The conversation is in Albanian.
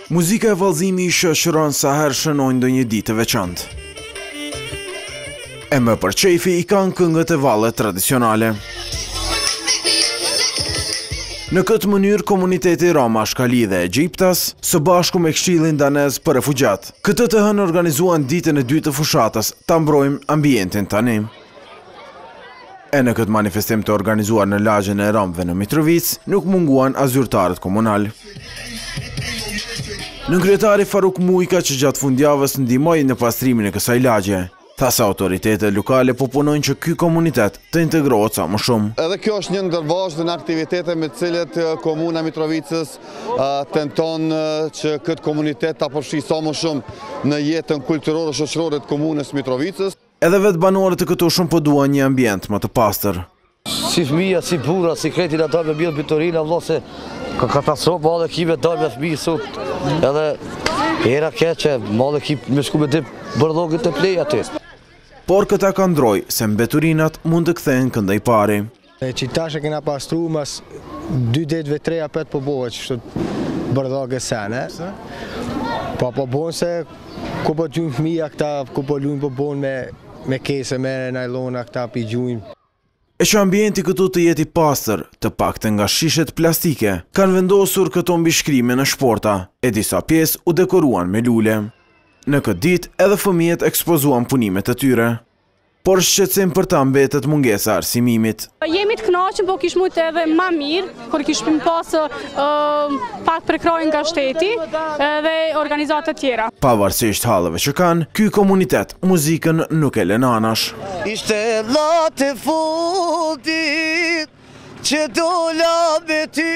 Muzika e vallëzimi i shoqëron sa herë shënojnë ndonjë ditë të veçantë. E më për qefi i kanë këngët e vallet tradicionale. Në këtë mënyrë komuniteti Roma Shkali dhe Egjiptas së bashku me Këshillin Danez për Refugjat. Këtë të hënë organizuan ditën e dytë të fushatës, ta mbrojmë ambientin tani. E në këtë manifestim të organizuar në lagjen e Romëve në Mitrovic, nuk munguan as zyrtarët komunal. Nënkryetari Faruk Mujka që gjatë fundjavës ndihmoi në pastrimin e kësaj lagje, tha se autoritetet lokale po punojnë që ky komunitet të integrohet sa më shumë. Edhe kjo është një ndër vazhdimet e aktiviteteve me të cilet komuna e Mitrovicës tenton që këtë komunitet ta përfshijë sa më shumë në jetën kulturore shoqërore të komunës Mitrovicës. Edhe vetë banorët e këtu shumë po duan një ambient më të pastër. Si fëmija, si burra, si kretin ata me bjellë bitorina, vëlla se ka katastrofë, malë ekipe dalë me fëmijë sot. Edhe era keqe, malë ekip me shku me dip bërlogit të plej aty. Por këta ka ndroj se mbeturinat mund të kthehen këndaj pari. Qitash e kena pastru mas 2 ditëve 3-5 po bohe që shtë bërlogë sene. Po bohen se ku po gjujnë fëmija këta, ku po lujnë po bohen me kese, me najlona këta pi gjujnë. E që ambienti këtu të jeti pastër, të pakten nga shishet plastike, kanë vendosur këto mbishkrime në shporta, e disa pjesë u dekoruan me lule. Në këtë ditë edhe fëmijët ekspozuan punimet e tyre, por shqetësim për ta mbetet mungesa arsimimit. Jemi të kënaqur, po kish mujt edhe më mirë, kur kish pasë pak prekrojnë nga shteti dhe organizata tjera. Pavarësisht hallëve që kanë, ky komunitet muzikën nuk e lën anash. Ishte latë e fundit që dola me ty